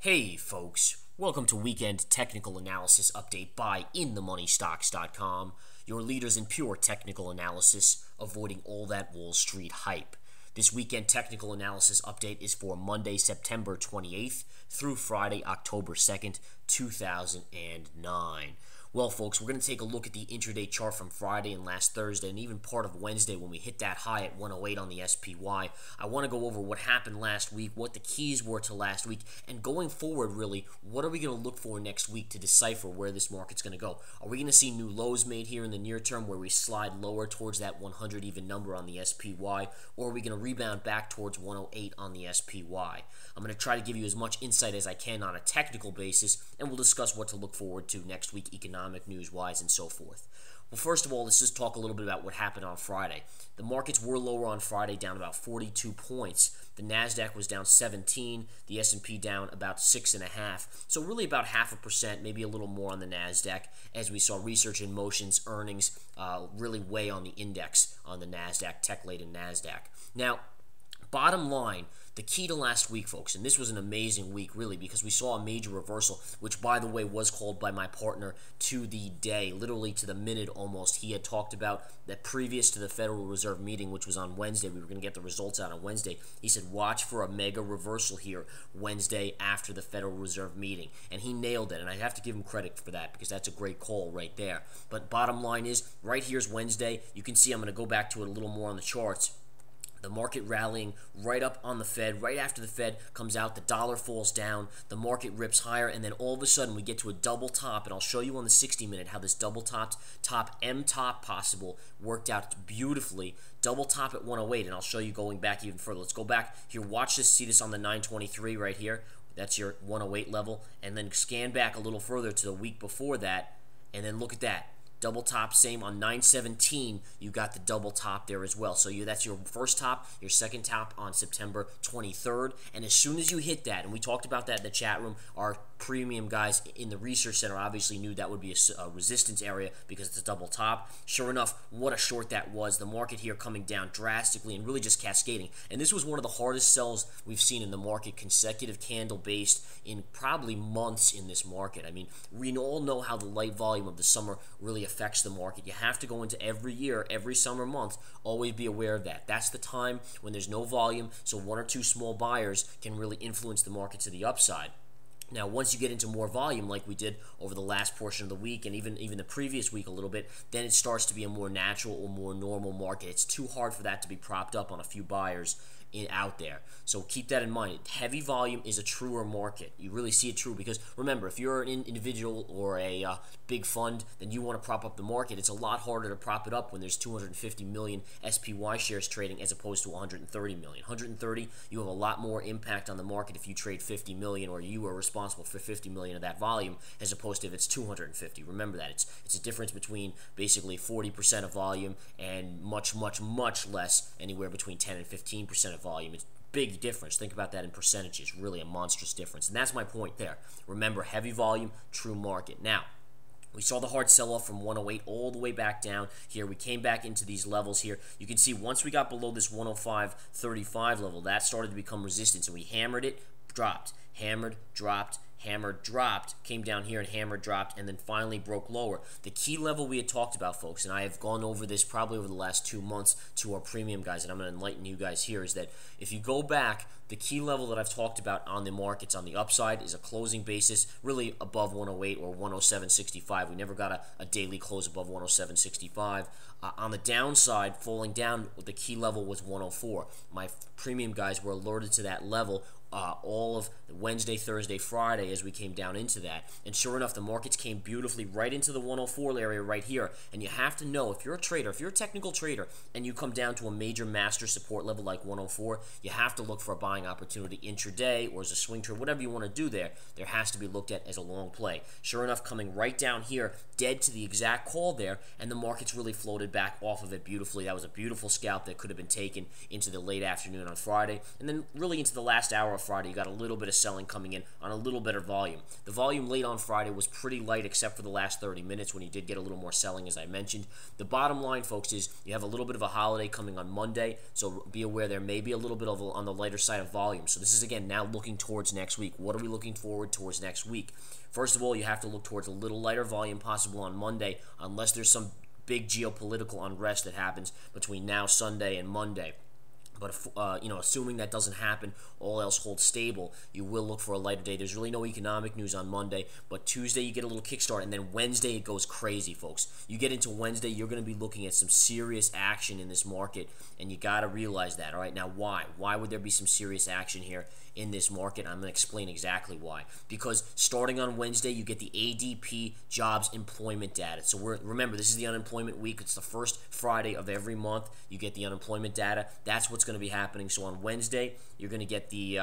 Hey folks, welcome to Weekend Technical Analysis Update by InTheMoneyStocks.com, your leaders in pure technical analysis, avoiding all that Wall Street hype. This Weekend Technical Analysis Update is for Monday, September 28th through Friday, October 2nd, 2009. Well, folks, we're going to take a look at the intraday chart from Friday and last Thursday and even part of Wednesday when we hit that high at 108 on the SPY. I want to go over what happened last week, what the keys were to last week, and going forward, really, what are we going to look for next week to decipher where this market's going to go? Are we going to see new lows made here in the near term where we slide lower towards that 100 even number on the SPY, or are we going to rebound back towards 108 on the SPY? I'm going to try to give you as much insight as I can on a technical basis, and we'll discuss what to look forward to next week economic news-wise and so forth. Well, first of all, let's just talk a little bit about what happened on Friday. The markets were lower on Friday, down about 42 points. The NASDAQ was down 17, the S&P down about 6.5. So really about 0.5%, maybe a little more on the NASDAQ, as we saw Research in Motion's earnings really weigh on the index on the NASDAQ, tech-laden NASDAQ. Now, bottom line, the key to last week, folks, and this was an amazing week, really, because we saw a major reversal, which, by the way, was called by my partner to the day, literally to the minute almost. He had talked about that previous to the Federal Reserve meeting, which was on Wednesday. We were going to get the results out on Wednesday. He said, watch for a mega reversal here Wednesday after the Federal Reserve meeting. And he nailed it, and I have to give him credit for that because that's a great call right there. But bottom line is, right here's Wednesday. You can see I'm going to go back to it a little more on the charts. The market rallying right up on the Fed. Right after the Fed comes out, the dollar falls down, the market rips higher, and then all of a sudden we get to a double top, and I'll show you on the 60-minute how this double top M-top possible worked out beautifully. Double top at 108, and I'll show you going back even further. Let's go back here. Watch this. See this on the 923 right here. That's your 108 level, and then scan back a little further to the week before that, and then look at that. Double top, same on 917, you got the double top there as well. So that's your first top, your second top on September 23rd. And as soon as you hit that, and we talked about that in the chat room, our premium guys in the research center obviously knew that would be a resistance area because it's a double top. Sure enough, what a short that was. The market here coming down drastically and really just cascading. And this was one of the hardest sells we've seen in the market, consecutive candle based in probably months in this market. I mean, we all know how the light volume of the summer really affects the market. You have to go into every year, every summer month, always be aware of that. That's the time when there's no volume, so one or two small buyers can really influence the market to the upside. Now, once you get into more volume, like we did over the last portion of the week and even the previous week a little bit, then it starts to be a more natural or more normal market. It's too hard for that to be propped up on a few buyers out there. So keep that in mind. Heavy volume is a truer market. You really see it true because, remember, if you're an individual or a big fund, then you want to prop up the market. It's a lot harder to prop it up when there's 250 million SPY shares trading as opposed to 130 million. 130, you have a lot more impact on the market if you trade 50 million or you are responsible for 50 million of that volume as opposed to if it's 250. Remember that. It's a difference between basically 40% of volume and much, much, much less, anywhere between 10 and 15% of volume. It's big difference. Think about that in percentages. Really a monstrous difference. And that's my point there. Remember, heavy volume, true market. Now, we saw the hard sell-off from 108 all the way back down here. We came back into these levels here. You can see once we got below this 105.35 level, that started to become resistance. And we hammered it, dropped, hammered, dropped, hammered, dropped, came down here and hammered, dropped, and then finally broke lower. The key level we had talked about, folks, and I have gone over this probably over the last 2 months to our premium guys, and I'm going to enlighten you guys here, is that if you go back, the key level that I've talked about on the markets on the upside is a closing basis, really above 108 or 107.65. We never got a daily close above 107.65. On the downside, falling down, the key level was 104. My premium guys were alerted to that level all of Wednesday, Thursday, Friday as we came down into that. And sure enough, the markets came beautifully right into the 104 area right here. And you have to know, if you're a trader, if you're a technical trader, and you come down to a major master support level like 104, you have to look for a buying opportunity intraday or as a swing trade, whatever you want to do there. There has to be looked at as a long play. Sure enough, coming right down here, dead to the exact call there, and the markets really floated back off of it beautifully. That was a beautiful scalp that could have been taken into the late afternoon on Friday, and then really into the last hour of Friday, you got a little bit of selling coming in on a little better volume. The volume late on Friday was pretty light except for the last 30 minutes when you did get a little more selling, as I mentioned. The bottom line, folks, is you have a little bit of a holiday coming on Monday, so be aware there may be a little bit of on the lighter side of volume. So this is, again, now looking towards next week. What are we looking forward towards next week? First of all, you have to look towards a little lighter volume possible on Monday, unless there's some big geopolitical unrest that happens between now, Sunday, and Monday. But assuming that doesn't happen, all else holds stable, you will look for a lighter day. There's really no economic news on Monday, but Tuesday you get a little kickstart, and then Wednesday it goes crazy, folks. You get into Wednesday, you're going to be looking at some serious action in this market, and you got to realize that. All right, now why? Why would there be some serious action here in this market? I'm going to explain exactly why. Because starting on Wednesday, you get the ADP jobs employment data. So remember, this is the unemployment week. It's the first Friday of every month. You get the unemployment data. That's what's going to be happening. So on Wednesday, you're going to get the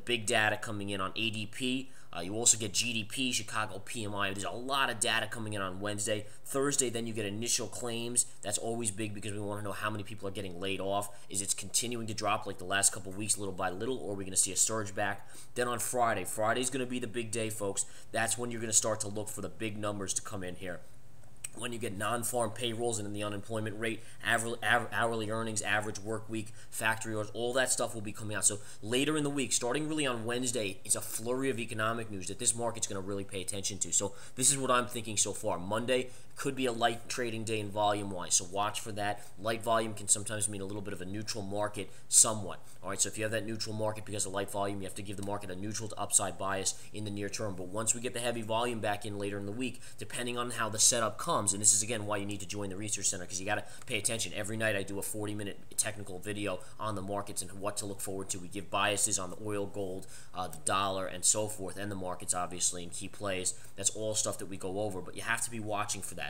big data coming in on ADP. You also get GDP, Chicago PMI. There's a lot of data coming in on Wednesday. Thursday, then you get initial claims. That's always big because we want to know how many people are getting laid off. Is it continuing to drop like the last couple of weeks, little by little, or are we going to see a surge back? Then on Friday's going to be the big day, folks. That's when you're going to start to look for the big numbers to come in here. When you get non-farm payrolls and then the unemployment rate, hourly earnings, average work week, factory orders, all that stuff will be coming out. So later in the week, starting really on Wednesday, it's a flurry of economic news that this market's going to really pay attention to. So this is what I'm thinking so far. Monday could be a light trading day in volume-wise, so watch for that. Light volume can sometimes mean a little bit of a neutral market somewhat. All right, so if you have that neutral market because of light volume, you have to give the market a neutral to upside bias in the near term. But once we get the heavy volume back in later in the week, depending on how the setup comes, and this is, again, why you need to join the Research Center, because you got to pay attention. Every night I do a 40-minute technical video on the markets and what to look forward to. We give biases on the oil, gold, the dollar, and so forth, and the markets, obviously, and key plays. That's all stuff that we go over, but you have to be watching for that.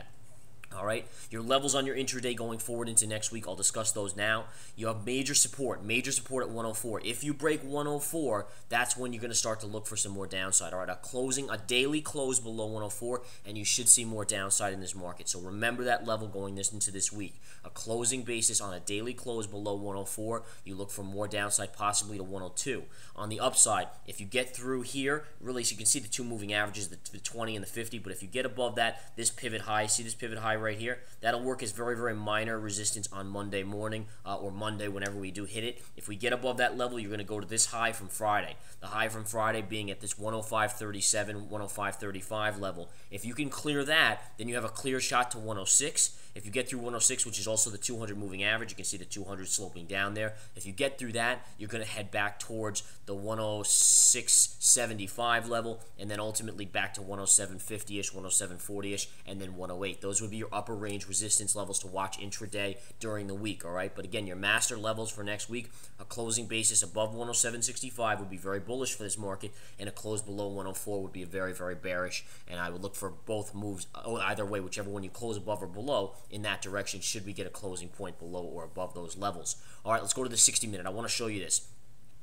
All right, your levels on your intraday going forward into next week, I'll discuss those now. You have major support at 104. If you break 104, that's when you're going to start to look for some more downside. All right, a daily close below 104, and you should see more downside in this market. So remember that level going into this week. A closing basis on a daily close below 104, you look for more downside, possibly to 102. On the upside, if you get through here, really, so you can see the two moving averages, the 20 and the 50, but if you get above that, this pivot high, see this pivot high right here, that'll work as very, very minor resistance on Monday morning or Monday whenever we do hit it. If we get above that level, you're going to go to this high from Friday. The high from Friday being at this 105.37, 105.35 level. If you can clear that, then you have a clear shot to 106. If you get through 106, which is also the 200 moving average, you can see the 200 sloping down there. If you get through that, you're going to head back towards the 106.75 level, and then ultimately back to 107.50-ish, 107.40-ish, and then 108. Those would be your upper range resistance levels to watch intraday during the week, all right? But again, your master levels for next week, a closing basis above 107.65 would be very bullish for this market, and a close below 104 would be very, very bearish, and I would look for both moves, either way, whichever one you close above or below, in that direction should we get a closing point below or above those levels. All right, let's go to the 60-minute. I want to show you this.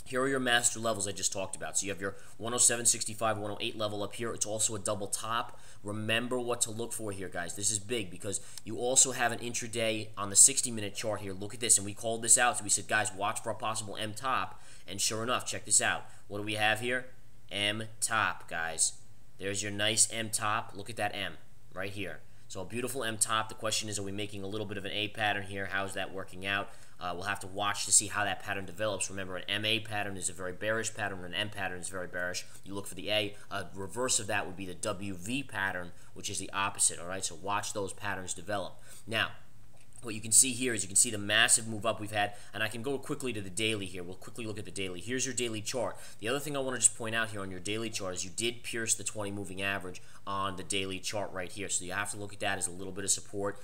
Here are your master levels I just talked about. So you have your 107.65, 108 level up here. It's also a double top. Remember what to look for here, guys. This is big because you also have an intraday on the 60-minute chart here. Look at this, and we called this out. So we said, guys, watch for a possible M top. And sure enough, check this out. What do we have here? M top, guys. There's your nice M top. Look at that M right here. So a beautiful M top. The question is, are we making a little bit of an A pattern here? How's that working out? We'll have to watch to see how that pattern develops. Remember, an MA pattern is a very bearish pattern, an M pattern is very bearish. You look for the A. A reverse of that would be the WV pattern, which is the opposite, all right? So watch those patterns develop. Now, what you can see here is you can see the massive move up we've had, and I can go quickly to the daily here. We'll quickly look at the daily. Here's your daily chart. The other thing I want to just point out here on your daily chart is you did pierce the 20 moving average on the daily chart right here, so you have to look at that as a little bit of support.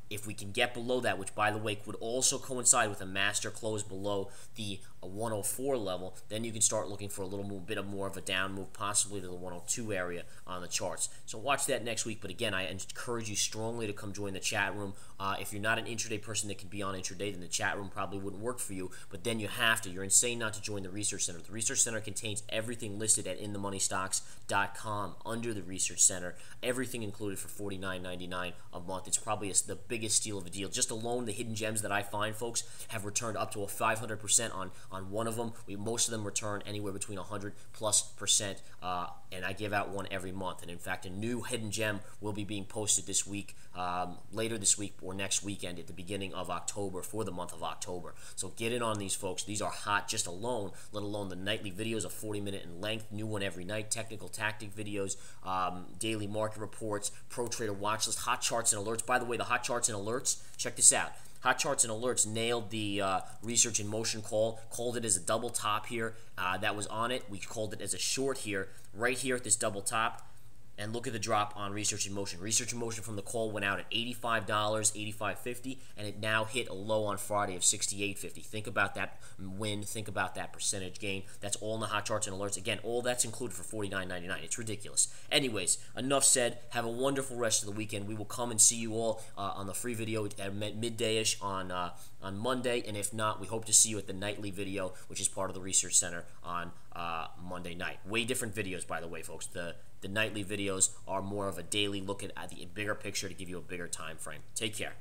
If we can get below that, which by the way would also coincide with a master close below the 104 level, then you can start looking for a little bit of more of a down move, possibly to the 102 area on the charts. So watch that next week. But again, I encourage you strongly to come join the chat room. If if you're not an intraday person that can be on intraday, then the chat room probably wouldn't work for you, but then you have to. You're insane not to join the Research Center. The Research Center contains everything listed at inthemoneystocks.com under the Research Center, everything included for $49.99 a month. It's probably the biggest steal of a deal. Just alone, the hidden gems that I find, folks, have returned up to a 500% on one of them. Most of them return anywhere between 100+%, and I give out one every month. And in fact, a new hidden gem will be being posted this week, later this week or next weekend at the beginning of October for the month of October. So get in on these, folks. These are hot just alone, let alone the nightly videos of 40-minute in length, new one every night, technical tactic videos, daily market reports, pro trader watch list, hot charts and alerts. By the way, the hot charts and alerts, check this out. Hot Charts and Alerts nailed the Research in Motion call, called it as a double top here. That was on it. We called it as a short here, right here at this double top. And look at the drop on Research in Motion. Research in Motion from the call went out at $85, $85.50, and it now hit a low on Friday of $68.50. Think about that win. Think about that percentage gain. That's all in the Hot Charts and Alerts. Again, all that's included for $49.99. It's ridiculous. Anyways, enough said. Have a wonderful rest of the weekend. We will come and see you all on the free video at midday-ish on Monday, and if not, we hope to see you at the nightly video, which is part of the Research Center on Monday night. Way different videos, by the way, folks. The nightly videos are more of a daily look at the bigger picture to give you a bigger time frame. Take care.